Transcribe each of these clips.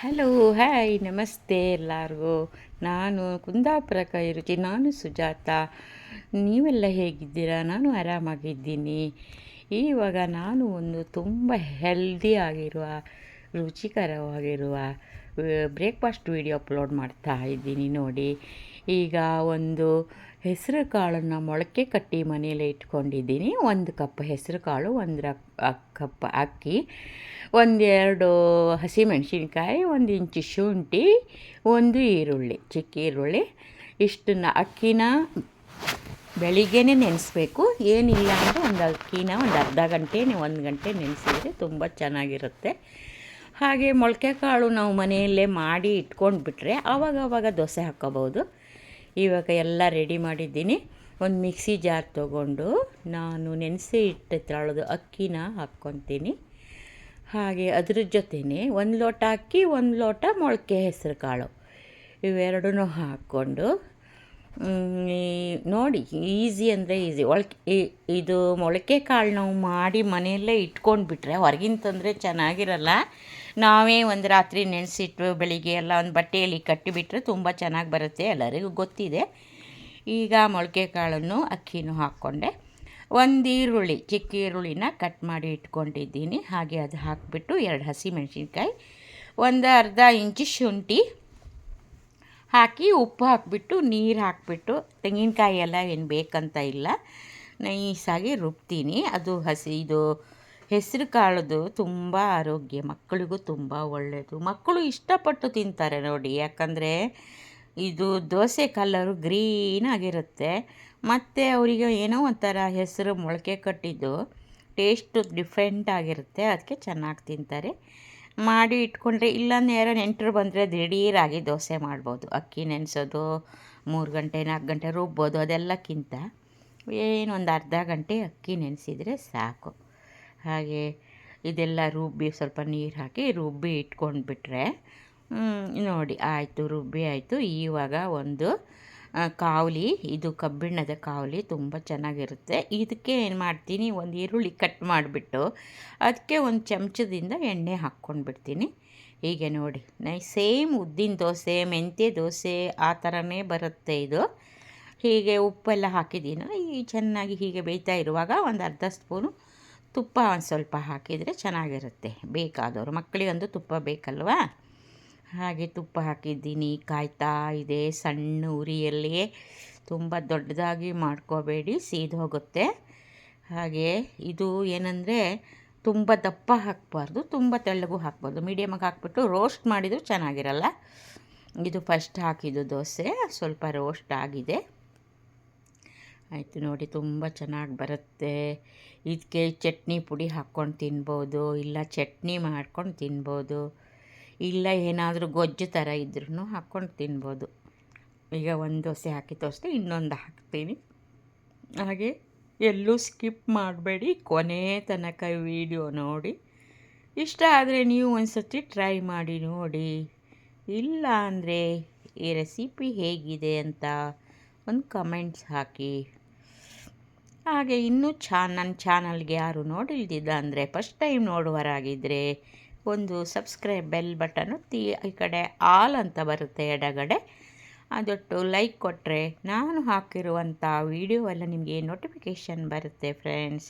Hello, hi, ನಮಸ್ತೆ ಎಲ್ಲರಿಗೂ. ನಾನು ಕುಂದಾಪುರ ಕೈರುಚಿ, ನಾನು ಸುಜಾತ. ನೀವೆಲ್ಲ ಹೇಗಿದ್ದೀರಾ? ನಾನು ಆರಾಮಾಗಿದ್ದೀನಿ. ಇವಾಗ ನಾನು ಒಂದು ತುಂಬ ಹೆಲ್ದಿ ಆಗಿರುವ, ರುಚಿಕರವಾಗಿರುವ ಬ್ರೇಕ್ಫಾಸ್ಟ್ ವಿಡಿಯೋ ಅಪ್ಲೋಡ್ ಮಾಡ್ತಾ ಇದ್ದೀನಿ ನೋಡಿ. ಈಗ ಒಂದು ಹೆಸರು ಕಾಳನ್ನು ಮೊಳಕೆ ಕಟ್ಟಿ ಮನೆಯಲ್ಲೇ ಇಟ್ಕೊಂಡಿದ್ದೀನಿ. 1 ಕಪ್ ಹೆಸರು ಕಾಳು, 1 ಕಪ್ ಅಕ್ಕಿ, 1-2 ಹಸಿಮೆಣಸಿನ್ಕಾಯಿ, 1 ಇಂಚು ಶುಂಠಿ, 1 ಈರುಳ್ಳಿ, ಚಿಕ್ಕ ಈರುಳ್ಳಿ. ಇಷ್ಟನ್ನು ಅಕ್ಕಿನ ಬೆಳಿಗ್ಗೆನೇ ನೆನೆಸ್ಬೇಕು. ಏನಿಲ್ಲ ಅಂದರೆ ಒಂದು ಅಕ್ಕಿನ ಒಂದು ಅರ್ಧ ಗಂಟೆ 1 ಗಂಟೆ ನೆನೆಸಿದರೆ ತುಂಬ ಚೆನ್ನಾಗಿರುತ್ತೆ. ಹಾಗೆ ಮೊಳಕೆ ಕಾಳು ನಾವು ಮನೆಯಲ್ಲೇ ಮಾಡಿ ಇಟ್ಕೊಂಡ್ಬಿಟ್ರೆ ಆವಾಗವಾಗ ದೋಸೆ ಹಾಕ್ಕೋಬೋದು. ಇವಾಗ ಎಲ್ಲ ರೆಡಿ ಮಾಡಿದ್ದೀನಿ. ಒಂದು ಮಿಕ್ಸಿ ಜಾರ್ ತೊಗೊಂಡು ನಾನು ನೆನೆಸಿ ಇಟ್ಟು ಅಕ್ಕಿನ ಹಾಕ್ಕೊತೀನಿ. ಹಾಗೆ ಅದ್ರ ಜೊತೆಯೇ 1 ಲೋಟ ಅಕ್ಕಿ, 1 ಲೋಟ ಮೊಳಕೆ ಹೆಸರು ಕಾಳು, ಇವೆರಡೂ ಹಾಕ್ಕೊಂಡು ನೋಡಿ, ಈಸಿ ಅಂದರೆ ಈಸಿ. ಇದು ಮೊಳಕೆ ಕಾಳು ನಾವು ಮಾಡಿ ಮನೆಯಲ್ಲೇ ಇಟ್ಕೊಂಡ್ಬಿಟ್ರೆ ಹೊರಗಿನ ತಂದರೆ ಚೆನ್ನಾಗಿರಲ್ಲ. ನಾವೇ ಒಂದು ರಾತ್ರಿ ನೆನೆಸಿಟ್ಟು ಬೆಳಿಗ್ಗೆ ಎಲ್ಲ ಒಂದು ಬಟ್ಟೆಯಲ್ಲಿ ಕಟ್ಟಿಬಿಟ್ರೆ ತುಂಬ ಚೆನ್ನಾಗಿ ಬರುತ್ತೆ, ಎಲ್ಲರಿಗೂ ಗೊತ್ತಿದೆ. ಈಗ ಮೊಳಕೆ ಕಾಳನ್ನು ಅಕ್ಕಿನೂ ಹಾಕ್ಕೊಂಡೆ. 1 ಈರುಳ್ಳಿ, ಚಿಕ್ಕ ಈರುಳ್ಳಿನ ಕಟ್ ಮಾಡಿ ಇಟ್ಕೊಂಡಿದ್ದೀನಿ. ಹಾಗೆ ಅದು ಹಾಕಿಬಿಟ್ಟು 2 ಹಸಿಮೆಣಸಿನ್ಕಾಯಿ, ಒಂದು ಅರ್ಧ ಇಂಚು ಶುಂಠಿ ಹಾಕಿ ಉಪ್ಪು ಹಾಕಿಬಿಟ್ಟು ನೀರು ಹಾಕಿಬಿಟ್ಟು, ತೆಂಗಿನಕಾಯಿ ಎಲ್ಲ ಏನು ಬೇಕಂತ ಇಲ್ಲ, ನೈಸಾಗಿ ರುಬ್ತೀನಿ. ಅದು ಇದು ಹೆಸರು ಕಾಳದು ತುಂಬ ಆರೋಗ್ಯ, ಮಕ್ಕಳಿಗೂ ತುಂಬ ಒಳ್ಳೆಯದು. ಮಕ್ಕಳು ಇಷ್ಟಪಟ್ಟು ತಿಂತಾರೆ ನೋಡಿ, ಯಾಕಂದರೆ ಇದು ದೋಸೆ ಕಲರು ಗ್ರೀನ್ ಆಗಿರುತ್ತೆ. ಮತ್ತು ಅವರಿಗೆ ಏನೋ ಒಂಥರ ಹೆಸರು ಮೊಳಕೆ ಕಟ್ಟಿದ್ದು ಟೇಸ್ಟು ಡಿಫ್ರೆಂಟ್ ಆಗಿರುತ್ತೆ, ಅದಕ್ಕೆ ಚೆನ್ನಾಗಿ ತಿಂತಾರೆ. ಮಾಡಿ ಇಟ್ಕೊಂಡ್ರೆ, ಇಲ್ಲಾಂದ್ರೆ ಯಾರೋ ನೆಂಟರು ಬಂದರೆ ದಿಢೀರಾಗಿ ದೋಸೆ ಮಾಡ್ಬೋದು. ಅಕ್ಕಿ ನೆನೆಸೋದು 3 ಗಂಟೆ 4 ಗಂಟೆ ರುಬ್ಬೋದು, ಅದೆಲ್ಲಕ್ಕಿಂತ ಏನು ಒಂದು ಅರ್ಧ ಗಂಟೆ ಅಕ್ಕಿ ನೆನೆಸಿದರೆ ಸಾಕು. ಹಾಗೆ ಇದೆಲ್ಲ ರುಬ್ಬಿ ಸ್ವಲ್ಪ ನೀರು ಹಾಕಿ ರುಬ್ಬಿ ಇಟ್ಕೊಂಡ್ಬಿಟ್ರೆ ನೋಡಿ ಆಯಿತು, ರುಬ್ಬಿ ಆಯಿತು. ಇವಾಗ ಒಂದು ಕಾವಲಿ, ಇದು ಕಬ್ಬಿಣದ ಕಾವಲಿ, ತುಂಬ ಚೆನ್ನಾಗಿರುತ್ತೆ. ಇದಕ್ಕೆ ಏನು ಮಾಡ್ತೀನಿ, 1 ಈರುಳ್ಳಿ ಕಟ್ ಮಾಡಿಬಿಟ್ಟು ಅದಕ್ಕೆ ಒಂದು ಚಮಚದಿಂದ ಎಣ್ಣೆ ಹಾಕ್ಕೊಂಡ್ಬಿಡ್ತೀನಿ. ಹೀಗೆ ನೋಡಿ, ಸೇಮ್ ಉದ್ದಿನ ದೋಸೆ, ಮೆಂತ್ಯ ದೋಸೆ ಆ ಥರನೇ ಬರುತ್ತೆ ಇದು. ಹೀಗೆ ಉಪ್ಪೆಲ್ಲ ಹಾಕಿದ್ದೀನಿ. ಚೆನ್ನಾಗಿ ಹೀಗೆ ಬೇಯ್ತಾ ಇರುವಾಗ ಒಂದು ಅರ್ಧ ಸ್ಪೂನು ತುಪ್ಪ ಒಂದು ಸ್ವಲ್ಪ ಹಾಕಿದರೆ ಚೆನ್ನಾಗಿರುತ್ತೆ. ಬೇಕಾದವರು, ಮಕ್ಕಳಿಗಂತೂ ತುಪ್ಪ ಬೇಕಲ್ವಾ. ಹಾಗೆ ತುಪ್ಪ ಹಾಕಿದ್ದೀನಿ, ಕಾಯ್ತಾ ಇದೆ ಸಣ್ಣ ಉರಿಯಲ್ಲಿಯೇ. ತುಂಬ ದೊಡ್ಡದಾಗಿ ಮಾಡ್ಕೋಬೇಡಿ, ಸೀದೋಗುತ್ತೆ. ಹಾಗೆ ಇದು ಏನಂದರೆ ತುಂಬ ದಪ್ಪ ಹಾಕಬಾರ್ದು, ತುಂಬ ತೆಳ್ಳಗೂ ಹಾಕ್ಬಾರ್ದು, ಮೀಡಿಯಮಾಗಿ ಹಾಕ್ಬಿಟ್ಟು ರೋಸ್ಟ್ ಮಾಡಿದರೂ ಚೆನ್ನಾಗಿರಲ್ಲ. ಇದು ಫಸ್ಟ್ ಹಾಕಿದ್ದು ದೋಸೆ ಸ್ವಲ್ಪ ರೋಸ್ಟ್ ಆಗಿದೆ. ಆಯಿತು ನೋಡಿ, ತುಂಬ ಚೆನ್ನಾಗಿ ಬರುತ್ತೆ. ಇದಕ್ಕೆ ಚಟ್ನಿ ಪುಡಿ ಹಾಕ್ಕೊಂಡು ತಿನ್ಬೋದು, ಇಲ್ಲ ಚಟ್ನಿ ಮಾಡ್ಕೊಂಡು ತಿನ್ಬೋದು, ಇಲ್ಲ ಏನಾದರೂ ಗೊಜ್ಜು ಥರ ಇದ್ರೂ ಹಾಕ್ಕೊಂಡು ತಿನ್ಬೋದು. ಈಗ ಒಂದು ದೋಸೆ ಹಾಕಿ ತೋರಿಸ್ದೆ, ಇನ್ನೊಂದು ಹಾಕ್ತೀನಿ. ಹಾಗೆ ಎಲ್ಲೂ ಸ್ಕಿಪ್ ಮಾಡಬೇಡಿ, ಕೊನೆ ತನಕ ವಿಡಿಯೋ ನೋಡಿ. ಇಷ್ಟ ಆದರೆ ನೀವು ಒಂದು ಸರ್ತಿ ಟ್ರೈ ಮಾಡಿ ನೋಡಿ. ಇಲ್ಲ ಅಂದರೆ ಈ ರೆಸಿಪಿ ಹೇಗಿದೆ ಅಂತ ಒಂದು ಕಮೆಂಟ್ಸ್ ಹಾಕಿ. ಹಾಗೆ ಇನ್ನೂ ನನ್ನ ಚಾನಲ್ಗೆ ಯಾರು ನೋಡಿಲ್ದಿದ್ದ ಅಂದರೆ ಫಸ್ಟ್ ಟೈಮ್ ನೋಡುವರಾಗಿದ್ದರೆ ಒಂದು ಸಬ್ಸ್ಕ್ರೈಬ್ ಬೆಲ್ ಬಟನ್ ಒತ್ತಿ, ಈ ಕಡೆ ಆಲ್ ಅಂತ ಬರುತ್ತೆ ಎಡಗಡೆ, ಅದೊಟ್ಟು ಲೈಕ್ ಕೊಟ್ಟರೆ ನಾನು ಹಾಕಿರುವಂಥ ವೀಡಿಯೋ ಎಲ್ಲ ನಿಮಗೆ ನೋಟಿಫಿಕೇಷನ್ ಬರುತ್ತೆ ಫ್ರೆಂಡ್ಸ್.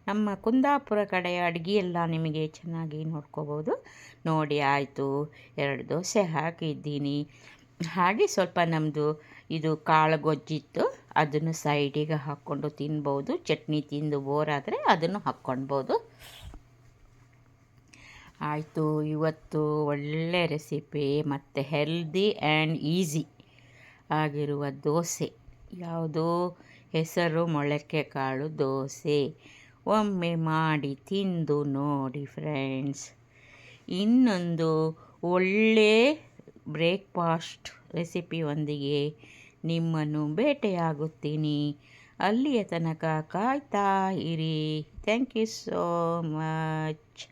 ನಮ್ಮ ಕುಂದಾಪುರ ಕಡೆ ಅಡುಗೆ ಎಲ್ಲ ನಿಮಗೆ ಚೆನ್ನಾಗಿ ನೋಡ್ಕೋಬೋದು. ನೋಡಿ ಆಯಿತು, 2 ದೋಸೆ ಹಾಕಿದ್ದೀನಿ. ಹಾಗೆ ಸ್ವಲ್ಪ ನಮ್ಮದು ಇದು ಕಾಳು ಗೊಜ್ಜಿತ್ತು, ಅದನ್ನು ಸೈಡಿಗೆ ಹಾಕ್ಕೊಂಡು ತಿನ್ಬೋದು. ಚಟ್ನಿ ತಿಂದು ಬೋರಾದರೆ ಅದನ್ನು ಹಾಕ್ಕೊಳ್ಬೋದು. ಆಯಿತು, ಇವತ್ತು ಒಳ್ಳೆ ರೆಸಿಪಿ ಮತ್ತು ಹೆಲ್ದಿ ಆ್ಯಂಡ್ ಈಸಿ ಆಗಿರುವ ದೋಸೆ. ಯಾವುದು? ಹೆಸರು ಮೊಳಕೆ ಕಾಳು ದೋಸೆ. ಒಮ್ಮೆ ಮಾಡಿ ತಿಂದು ನೋಡಿ ಫ್ರೆಂಡ್ಸ್. ಇನ್ನೊಂದು ಒಳ್ಳೆ ಬ್ರೇಕ್ಫಾಸ್ಟ್ ರೆಸಿಪಿಯೊಂದಿಗೆ ನಿಮ್ಮನ್ನು ಭೇಟಿಯಾಗುತ್ತೀನಿ. ಅಲ್ಲಿಯ ತನಕ ಕಾಯ್ತಾ ಇರಿ. Thank you so much.